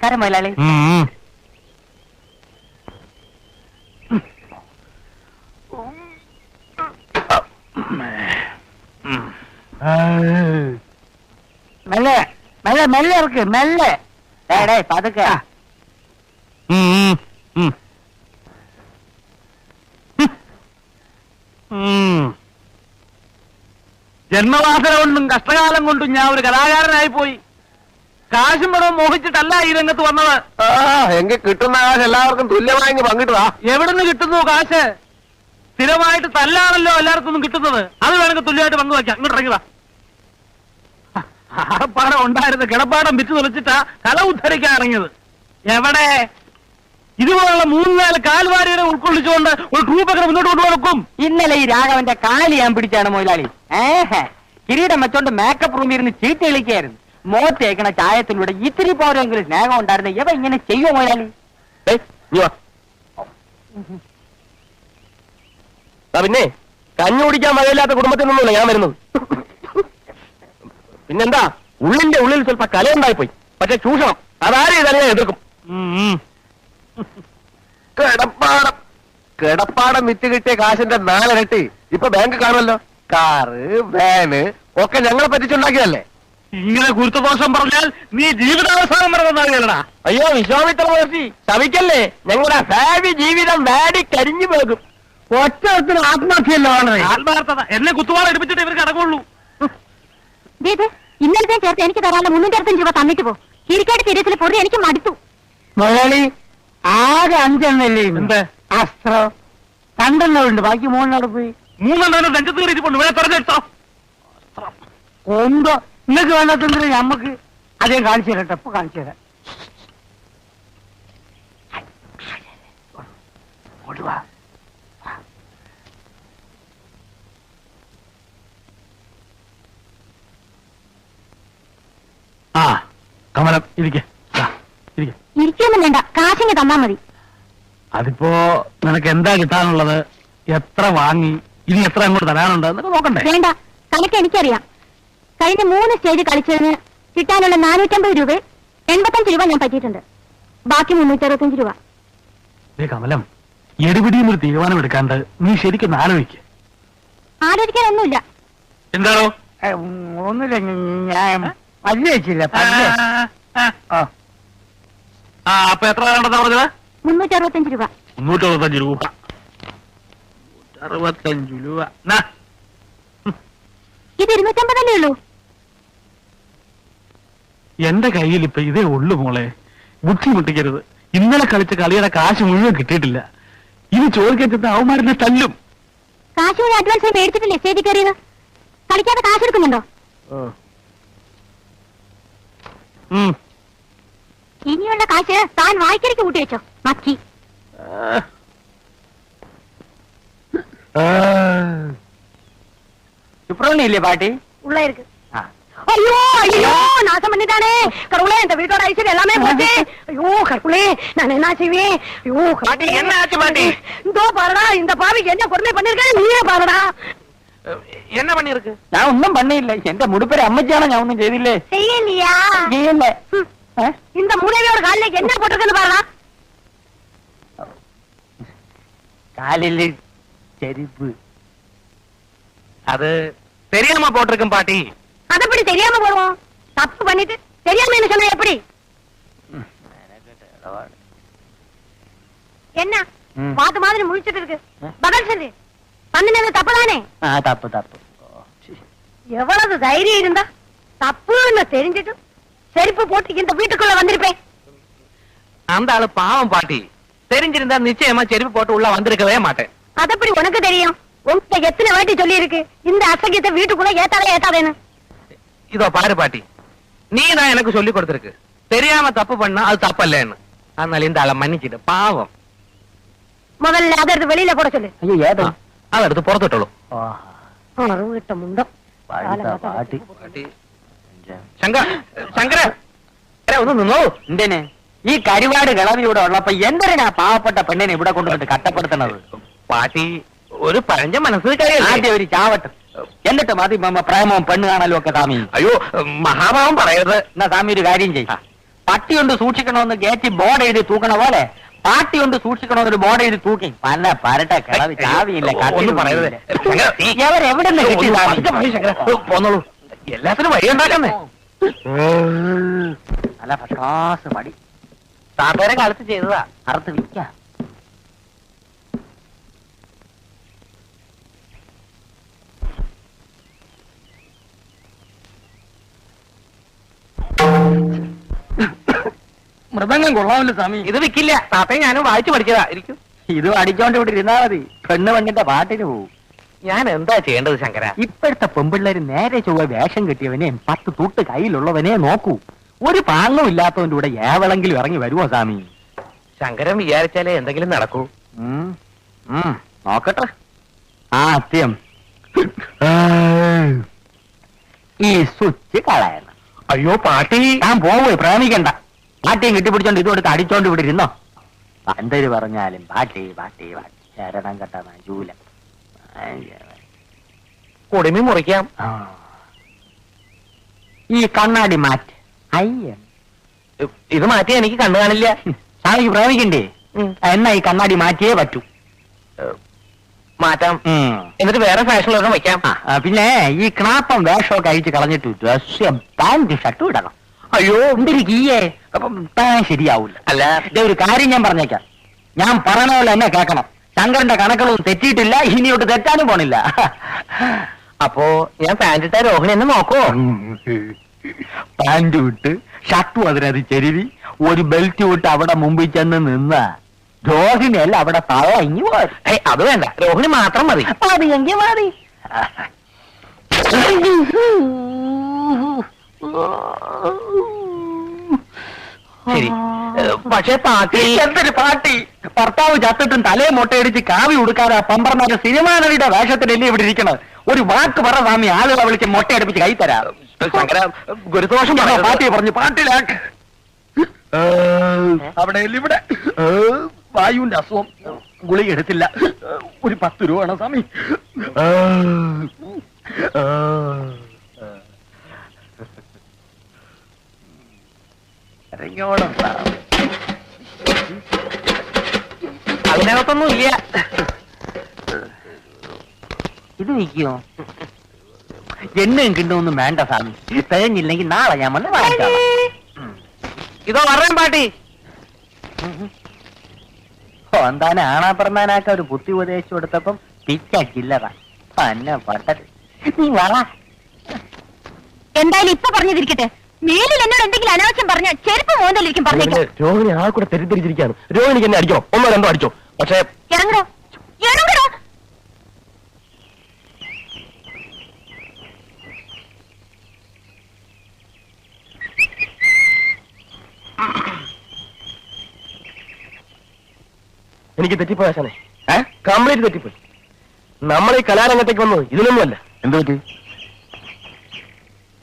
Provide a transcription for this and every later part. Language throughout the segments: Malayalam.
നമസ്കാരം മുതലാളി. മെല്ലെ മെല്ലെ മെല്ലെ ഇറക്ക്, മെല്ലെ. പതുക്കെ. ജന്മവാസന കൊണ്ടും കഷ്ടകാലം കൊണ്ടും ഞാൻ ഒരു കലാകാരനായി പോയി. കാശും പണവും മോഹിച്ചിട്ടല്ല ഈ രംഗത്ത് വന്നത്. എങ്കിൽ കിട്ടുന്ന കാശ് എല്ലാവർക്കും തുല്യമായി പങ്കിട്ടതാ. എവിടുന്ന് കിട്ടുന്നു കാശ്? സ്ഥിരമായിട്ട് തല്ലാണല്ലോ എല്ലാവർക്കും കിട്ടുന്നത്. അത് വേണമെങ്കിൽ തുല്യമായിട്ട് പങ്കുവയ്ക്കാം. ഇങ്ങോട്ട് ഇറങ്ങിയതാ. ആപ്പാടം ഉണ്ടായിരുന്ന കിടപ്പാടം വിറ്റ് തുളച്ചിട്ടാ കല ഉദ്ധരിക്കാൻ ഇറങ്ങിയത്. എവിടെ ഇതുപോലുള്ള 3-4 കാൽവാരികളെ ഉൾക്കൊള്ളിച്ചുകൊണ്ട് ഒരു ട്രൂപ്പൊക്കെ മുന്നോട്ട് കൊണ്ടുപോകും. ഇന്നലെ ഈ രാഘവന്റെ കാല് ഞാൻ പിടിച്ചാണ് മുതലാളി. കിരീടം വെച്ചോണ്ട് മേക്കപ്പ് റൂമിൽ ഇരുന്ന് ചീട്ട് കളിക്കായിരുന്നു. മോത്തേക്കണ ചായത്തിലൂടെ ഇത്തിരി പോരെങ്കിലും സ്നേഹം ഉണ്ടായിരുന്നു. ഇവ ഇങ്ങനെ ചെയ്യോ മുതലാളി? പിന്നെ കഞ്ഞി കുടിക്കാൻ മഴയില്ലാത്ത കുടുംബത്തിൽ നിന്നല്ല ഞാൻ വരുന്നത്. പിന്നെന്താ, ഉള്ളിന്റെ ഉള്ളിൽ സ്വല്പ കലയുണ്ടായിപ്പോയി. പക്ഷെ ചൂഷണം അതാരും ഇതല്ല ഞാൻ എതിർക്കും. കിടപ്പാടം വിറ്റ് കിട്ടിയ കാശിന്റെ 4 ഇരട്ടി ഇപ്പൊ ബാങ്ക് കാണുമല്ലോ. കാറ്, വാന് ഒക്കെ ഞങ്ങളെ പറ്റിച്ചുണ്ടാക്കിയതല്ലേ. ഇങ്ങനെ ഗുരുത്വദോഷം പറഞ്ഞാൽ നീ ജീവിതാവസാനം വരണമെന്നറിയലടാ. അയ്യോ വിശ്വാമിത്ര മഹർഷി ശവിക്കല്ലേ, ഞങ്ങളുടെ ഭാവി ജീവിതം വാടി കരിഞ്ഞു പോകും. ഒറ്റത്തിന് ആത്മഹത്യയല്ലോ ആണ്. ആത്മാർത്ഥത എന്നെ കുത്തുവാള എടുപ്പിച്ചിട്ട് ഇവർക്ക് അടങ്ങുള്ളൂ. ഇന്നലത്തെ ചേർത്ത് എനിക്ക് തരാനുള്ള 365 രൂപ തന്നിട്ട് പോ. കിരിക്കാട് തിരച്ചിൽ പൊറി എനിക്ക് മടുത്തു. മുതലാളി ആകെ 5 എണ്ണല്ലേ? എന്ത് അസ്ത്രം 2 എണ്ണമുണ്ട്, ബാക്കി 3 എണ്ണം പോയി. 3 എണ്ണം നെഞ്ചത്ത് കയറിയിട്ടുണ്ട്. ഇവിടെ തുറന്നെടുത്തോ എന്തോ നിങ്ങൾക്ക് വേണ്ടാത്തതിന് ഞമ്മക്ക് അതേ കാണിച്ചു തരട്ടെ. ഇപ്പൊ കാണിച്ചു തരാം. ആ കമലം ഇരിക്കൊന്നും വേണ്ട, കാശിങ്ങ് തന്നാ മതി. അതിപ്പോ നിനക്ക് എന്താ കിട്ടാനുള്ളത്? എത്ര വാങ്ങി? ഇനി എത്ര അങ്ങോട്ട് തരാനുണ്ട് എന്നൊക്കെ നോക്കണ്ടേ? വേണ്ട, കണക്ക് എനിക്കറിയാം. കഴിഞ്ഞ 3 സ്റ്റേജ് കളിച്ചതിന് കിട്ടാനുള്ള 450 രൂപ 85 രൂപ ഞാൻ പറ്റിയിട്ടുണ്ട്. ബാക്കി 365 രൂപ. കമലം, എടുപിടിയും ഒരു തീരുമാനം എടുക്കാണ്ട് നീ ശരിക്കും ആലോചിക്ക്. ആലോചിക്കാനൊന്നുമില്ല. എന്താണോ? ഒന്നുമില്ല, ഞാൻ പല്ല് വെച്ചില്ല. അപ്പൊ എത്ര വേണ്ടെന്നാ പറഞ്ഞത്? 365 രൂപ. 365 രൂപ. 65 രൂപ. ഇത് 250 ഉള്ളൂ. എന്റെ കയ്യിൽ ഇപ്പൊ ഇതേ ഉള്ളു മോളെ. ബുദ്ധിമുട്ടിക്കരുത്. ഇന്നലെ കളിച്ച കളിയുടെ കാശ് മുഴുവൻ കിട്ടിയിട്ടില്ല. ഇനി ചോദിക്കാൻ ചെന്ന അവന്മാരെന്നെ തല്ലും. കാശ് മുഴുവൻ അഡ്വാൻസ് മേടിച്ചിട്ടില്ലേ സ്റ്റേജിൽ കയറിയത്? കളിക്കാതെ കാശ് എടുക്കുന്നുണ്ടോ? ഇനിയുള്ള കാശ് താൻ വായിക്കരിക്ക് കൂട്ടി വെച്ചോ. മക്കി സുബ്രഹ്മണ്യല്ലേ പാട്ടി? உள்ள இருக்கு. ஐயோ ஐயோ நாசம் பண்ணிட்டானே கடவுளே, இந்த வீட்டோட ஐஸ்வர்யம் எல்லாமே போச்சு. ஐயோ கடவுளே, நான் என்ன செய்வேன்? ஐயோ பாட்டி என்ன ஆச்சு பாட்டி? இதோ பாருடா, இந்த பாவிக்கு என்ன கொடுமை பண்ணிருக்கேன் நீயே பாருடா. என்ன பண்ணிருக்கு? ഞാൻ ഒന്നും പണിയില്ല. എന്റെ മുടിപ്പേര് അമ്മച്ചാണ്. ഞാൻ ഒന്നും ചെയ്തില്ലേ? செய்யலையா? ചെയ്യല്ല. இந்த மூளையோட காலில என்ன போட்டிருக்குன்னு பாருடா. കാലില് ചെരുപ്പ്. அது தெரியாம போட்டிருக்கும் பாட்டி. அது எப்படி தெரியாம போடுவோம்? தப்பு பண்ணிட்டு தெரியாம என்ன சொன்னா எப்படி? என்ன பாத்து மாதிரி முழிச்சிட்டு இருக்கு? பதில் சொல்லு. பண்ணினது தப்புதானே? தப்பு தப்பு. எவ்வளவு தைரியம் இருந்தா தப்புன்னு தெரிஞ்சிட்டு செருப்பு போட்டு இந்த வீட்டுக்குள்ள வந்திருப்பேன். அந்த ஆளு பாவம் பாட்டி. தெரிஞ்சிருந்தா நிச்சயமா செருப்பு போட்டு உள்ள வந்திருக்கவே மாட்டேன். அது எப்படி உனக்கு தெரியும்? உங்க எத்தனை வாட்டி சொல்லி இருக்கு இந்த அசகியத்தை வீட்டுக்குள்ள ஏத்தாதேன்னு? இதோ பாரு பாட்டி, நீ தான் எனக்கு சொல்லி கொடுத்திருக்கு தெரியாம தப்பு பண்ணா அது தப்பல்லேன்னு. அதனால இந்த ஆளை மன்னிச்சிட்டு பாவம். முதல்ல அதை எடுத்து வெளியில போட சொல்லு. ஐயோ ஏதோ அதை எடுத்து புறத்துட்டோளൂ. അറിവിട്ട മുണ്ടം പാട്ടി. ശങ്കര ഒന്ന് നിന്നോ. എന്തേനെ ഈ കരിവാട് കിളവിയൂടെ ഉള്ളപ്പോ എന്തിനാ പാവപ്പെട്ട പെണ്ണിനെ ഇവിടെ കൊണ്ടുപോയിട്ട് കട്ടപ്പെടുത്തണത്? പാട്ടി ഒരു പഴഞ്ച മനസ്സ് കാര്യമല്ലേ. ആദ്യം ഒരു ചാവട്ട്, എന്നിട്ട് മതി പ്രേമവും പെണ്ണ് കാണലും ഒക്കെ. സ്വാമി അയ്യോ മഹാഭാവം പറയരുത്. എന്നാ സ്വാമി ഒരു കാര്യം ചെയ്യും, പട്ടി കൊണ്ട് സൂക്ഷിക്കണമെന്ന് ഗേറ്റ് ബോർഡ് എഴുതി തൂക്കണ പോലെ പാട്ടി കൊണ്ട് സൂക്ഷിക്കണമെന്നൊരു ബോർഡ് എഴുതി തൂക്കി പല പരട്ടെ കിളവി ചാവിയില്ല ഒന്നും പറയരുത്. എവിടെ പോന്നോളൂ, എല്ലാത്തിനും വഴിയുണ്ടാക്കുന്നേ. അല്ല ഫസ്റ്റ് മടി താത്തേരെ കാലത്ത് ചെയ്തതാ. അറുത്ത് വിൽക്കാം. മൃദംഗം കൊള്ളാമല്ലോ സ്വാമി. ഇത് വിൽക്കില്ല, താത്തയെ ഞാനും വായിച്ചു പഠിച്ചതാ. ഇരിക്കും. ഇത് അടിച്ചോണ്ട് ഇവിടെ ഇരുന്നാ മതി, പെണ്ണ് പെണ്ണിന്റെ പാട്ടിന് പോവും. ഞാൻ എന്താ ചെയ്യേണ്ടത് ശങ്കര? ഇപ്പോഴത്തെ പെമ്പിള്ളേര് നേരെ ചൊവ്വ വേഷം കെട്ടിയവനെയും 10 തൂട്ട് കയ്യിലുള്ളവനെ നോക്കൂ. ഒരു പാങ്ങും ഇല്ലാത്തവന്റെ കൂടെ ഏവളെങ്കിലും ഇറങ്ങി വരുമോ സ്വാമി? ശങ്കരൻ വിചാരിച്ചാലേ എന്തെങ്കിലും നടക്കൂ. നോക്കട്ടെ. ആദ്യം ഈ സ്വിച്ച് കളയണം. അയ്യോ പാട്ടി, ഞാൻ പോവേ, പ്രേമിക്കണ്ട. പാട്ടിയും കെട്ടിപ്പിടിച്ചോണ്ട് ഇതുകൊടുത്ത് അടിച്ചോണ്ട് ഇവിടെ ഇരുന്നോ. പന്തര് പറഞ്ഞാലും പാട്ടി പാട്ടി പാട്ടി ശരണം കെട്ട മജൂല. കുടുമി മുറിക്കാം. ഈ കണ്ണാടി മാറ്റ്. അയ്യ, ഇത് മാറ്റി എനിക്ക് കണ്ണു കാണില്ല. സ്വാമിക്ക് പ്രേമിക്കണ്ടേ? എന്നാ ഈ കണ്ണാടി മാറ്റിയേ പറ്റൂ. മാറ്റാം, എന്നിട്ട് വേറെ ഫാഷനിലൊക്കെ വയ്ക്കാം. പിന്നെ ഈ ക്ലാപ്പം വേഷമൊക്കെ അഴിച്ച് കളഞ്ഞിട്ട് ഡ്രസ്സും പാന്റ് ഷർട്ടും ഇടണം. അയ്യോ എന്തിരിക്കീയേ, അപ്പം താൻ ശരിയാവൂല. അല്ല, ഇതേ ഒരു കാര്യം ഞാൻ പറഞ്ഞേക്കാം. ഞാൻ പറഞ്ഞ പോലെ എന്നെ കേൾക്കണം. ശങ്കരന്റെ കണക്കുകളൊന്നും തെറ്റിയിട്ടില്ല, ഇനിയോട്ട് തെറ്റാനും പോണില്ല. അപ്പോ ഞാൻ പാന്റ് ഇട്ട രോഹിണി എന്നെ നോക്കോ? പാന്റ് വിട്ട് ഷർട്ടും അതിനത് ചെരുവി ഒരു ബെൽറ്റ് വിട്ട് അവിടെ മുമ്പിൽ ചെന്ന് നിന്ന രോഹിണിയല്ല അവിടെ തളങ്ങി പോരും. അത് വേണ്ട, രോഹിണി മാത്രം മതി. മതിയെങ്കിൽ മതി. ശരി, പക്ഷേ പാട്ടി. എന്തൊരു പാട്ടി! ഭർത്താവ് ചത്തിട്ടും തലയെ മുട്ടയടിച്ച് കാവി ഉടുക്കാതെ പമ്പർമാര് സിനിമാ നടിയുടെ വേഷത്തിലല്ലേ ഇവിടെ ഇരിക്കണത്. ഒരു വാക്ക് പറ സ്വാമി, ആളുകളെ വിളിച്ച് മുട്ടയടിപ്പിച്ച് കൈ തരാം. ശങ്കര, ഗുരുദോഷം പാട്ടിയെ പറഞ്ഞു, പാട്ടിലാക്ക്. അവിടെ ഇവിടെ വായുവിന്റെ അസുഖം, ഗുളിക എടുത്തില്ല. ഒരു 10 രൂപ വേണം സ്വാമി. അതിനകത്തൊന്നും ഇല്ല. ഇത് നിൽക്കുമോ? എന്നെയും കിട്ടുമൊന്നും വേണ്ട സ്വാമി. തികഞ്ഞില്ലെങ്കിൽ നാളെ ഞാൻ വന്ന് വാങ്ങിക്കാം. ഇതോ പറയാൻ പാട്ടി. എന്താനെ ആണാ പറഞ്ഞാനാക്ക ഒരു ബുദ്ധി ഉപദേശിച്ചു കൊടുത്തപ്പം പിച്ചക്കില്ലറ തന്നെ പട്ടത്. നീ വള. എന്തായാലും ഇപ്പൊ പറഞ്ഞതിരിക്കട്ടെ, മേലിൽ എന്നോട് എന്തെങ്കിലും അനാവശ്യം പറഞ്ഞ ചെരുപ്പ് മോന്തലിരിക്കും പറഞ്ഞേക്കാം. രോഹിണി ആ കൂടെ തെറ്റിദ്ധരിച്ചിരിക്കാണ്. രോഹിണിക്ക് എന്നെ അടിക്കണം, ഒന്നോ രണ്ടോ അടിച്ചോ. പക്ഷേ ഇറങ്ങടോ, ഇറങ്ങടോ. എനിക്ക് തെറ്റിപ്പോയി ആശാനെ, കംപ്ലീറ്റ് തെറ്റിപ്പോയി. നമ്മൾ ഈ കലാരംഗത്തേക്ക് വന്നത് ഇതിനൊന്നുമല്ല. എന്ത് പറ്റി?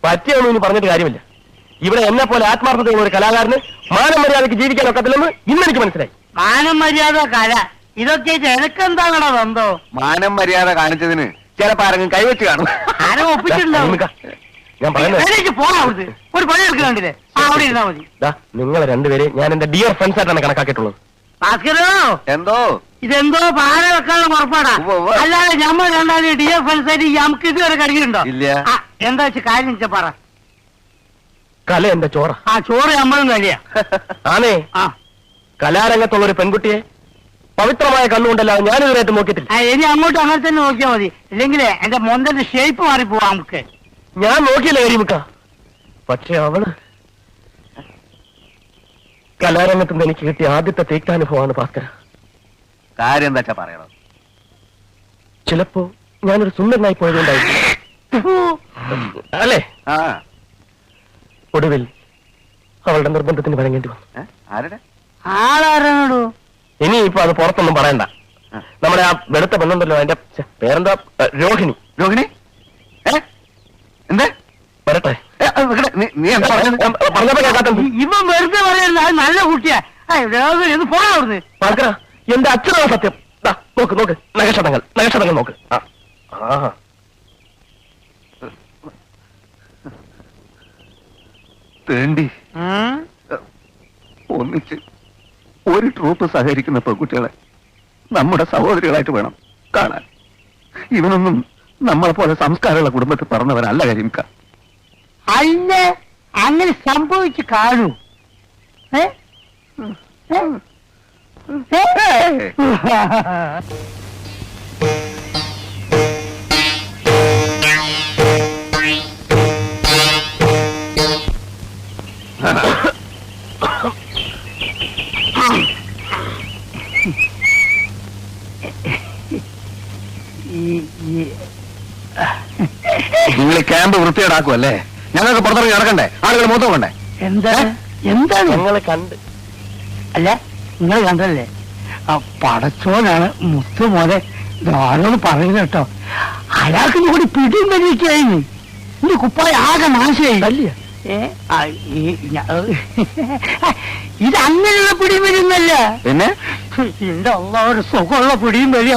പറ്റിയൊന്നും ഇനി പറഞ്ഞിട്ട് കാര്യമില്ല. ഇവിടെ എന്നെ പോലെ ആത്മാർത്ഥത ചെയ്യുന്ന ഒരു കലാകാരന് മാനം മര്യാദയ്ക്ക് ജീവിക്കാൻ ഒക്കത്തില്ലെന്ന് ഇന്നെനിക്ക് മനസ്സിലായി. മാനം മര്യാദ കല ഇതൊക്കെ എനക്കെന്താണോ ബന്ധോ? മാനം മര്യാദ കാണിച്ചതിന് ചിലപ്പോ ആരെങ്കിലും കൈവച്ച് കാണും. ആരും ഒപ്പിച്ചിട്ടുണ്ടാവും. ഞാൻ പറയുന്നത് പോണാ ഒരു പണി എടുക്കുന്നുണ്ടില്ലേ, അവിടെ ഇരുന്നാ മതി. നിങ്ങളെ രണ്ടുപേരെ ഞാൻ എന്റെ ഡിയർ ഫ്രണ്ട്സ് ആയിട്ടാണ് കണക്കാക്കിയിട്ടുള്ളത്. ഭാസ്കരോ, എന്തോ ഇതെന്തോ പാല വെക്കാനുള്ള പുറപ്പാടാ. ഉവ്വ് ഉവ്വ്. അല്ലാതെ നമ്മൾ രണ്ടാമത് ഡിയർ ഫ്രണ്ട്സ് ആയിട്ട് നമുക്ക് ഇതുവരെ കടിക്കുന്നുണ്ടോ? ഇല്ല. എന്താ വെച്ചാൽ കാര്യം വെച്ചാ പറ. കല എന്റെ ചോറ. ആ ചോറ് നമ്മളും കഴിയാ. ആണേ, ആ കലാരംഗത്തുള്ള ഒരു പെൺകുട്ടിയെ പവിത്രമായ കണ്ണുകൊണ്ടല്ലാതെ ഞാൻ ഇതുവരെയായിട്ട് നോക്കിയിട്ടില്ല. ഇനി അങ്ങോട്ട് അങ്ങനെ തന്നെ നോക്കിയാൽ മതി, ഇല്ലെങ്കിലേ എന്റെ മൊന്തന്റെ ഷേപ്പ് മാറിപ്പോവാ. നമുക്ക് ഞാൻ നോക്കിയില്ല കരിമുക്ക, പക്ഷെ അവള് കലാരംഗത്ത് നിന്ന് എനിക്ക് കിട്ടിയ ആദ്യത്തെ തേക്കാനുഭവമാണ് ഭാസ്കര. കാര്യം എന്താ വെച്ചാ പറയണം. ചിലപ്പോ ഞാനൊരു സുന്ദരനായി പോയതുകൊണ്ടായിരിക്കും അല്ലേ? ആ ഒടുവിൽ അവളുടെ നിർബന്ധത്തിന് വഴങ്ങേണ്ടി വന്നു. ആരുടെ? ആളാരണോ? ഇനിയിപ്പോ അത് പുറത്തൊന്നും പറയണ്ട. നമ്മുടെ ആ വെളുത്ത പെണ്ണുണ്ടല്ലോ, അതിന്റെ പേരെന്താ? രോഹിണി. രോഹിണി? എന്തേ വരട്ടെ. നീ എന്താ പറഞ്ഞത്? പറഞ്ഞപ്പോ കേൾക്കാത്ത ഇവൻ വെറുതെ പറയുന്നത് അത് നല്ല കുട്ടിയാ. ഒന്ന് പോണ അവിടുന്ന്. ഭാസ്കര, എന്റെ അച്ഛനാണ് സത്യം. നോക്ക് നോക്ക്, നഗക്ഷതങ്ങൾ നോക്ക്. തേണ്ടി ഒന്നിച്ച് ഒരു ട്രൂപ്പ് സഹകരിക്കുന്ന പെൺകുട്ടികളെ നമ്മുടെ സഹോദരികളായിട്ട് വേണം കാണാൻ. ഇവനൊന്നും നമ്മളെ പോലെ സംസ്കാരമുള്ള കുടുംബത്തിൽ പറഞ്ഞവനല്ല കരിമിക്ക. അല്ല, അങ്ങനെ സംഭവിച്ചു കാണൂ. നിങ്ങൾ ഈ ക്യാമ്പ് വൃത്തിയേടാക്കുമല്ലേ? ഞങ്ങൾക്ക് പുറത്തിറങ്ങി നടക്കണ്ടേ? ആളുകൾ മൊത്തം കൊണ്ടേ? എന്താണ് ഞങ്ങളെ കണ്ട് അല്ല, നിങ്ങൾ കണ്ടല്ലേ? ആ പടച്ചോനാണ് മുത്തു മോനെ ആരോട് പറയുന്നത് കേട്ടോ. അയാൾക്ക് കൂടി പിടിയും വലിക്കായിരുന്നു. എന്റെ കുപ്പായ ആകെ നാശമായി. ഇത് അങ്ങനെയുള്ള പിടിയും വരുന്നല്ല. പിന്നെ എന്റെ ഒരു സുഖമുള്ള പിടിയും വലിയ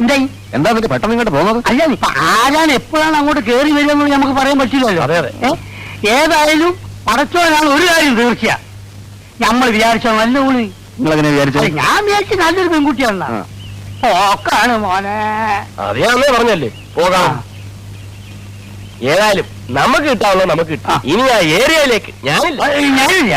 എന്തായി? എന്താ പെട്ടെന്ന് ഇങ്ങോട്ട് പോകുന്നത്? അല്ല, ഇപ്പൊ ആരാണ് എപ്പോഴാണ് അങ്ങോട്ട് കയറി വരുമെന്ന് നമുക്ക് പറയാൻ പറ്റില്ലല്ലോ. ഏതായാലും പടച്ചോനാണ് ഒരു കാര്യം തീർച്ചയാ. നമ്മൾ വിചാരിച്ചോ നല്ല ഊണി. നിങ്ങളെങ്ങനെ വിചാരിച്ചത്? ഞാൻ വിചാരിച്ചു നല്ലൊരു പെൺകുട്ടിയാണ്. ഓക്കാണ് മോനെ. അറിയാന്നേ പറഞ്ഞല്ലേ പോകാം. ഏതായാലും നമുക്ക് കിട്ടാവുള്ളത് നമുക്ക് കിട്ടും. ഇനി ആ ഏരിയയിലേക്ക് ഞാനില്ല. ഞാനില്ല.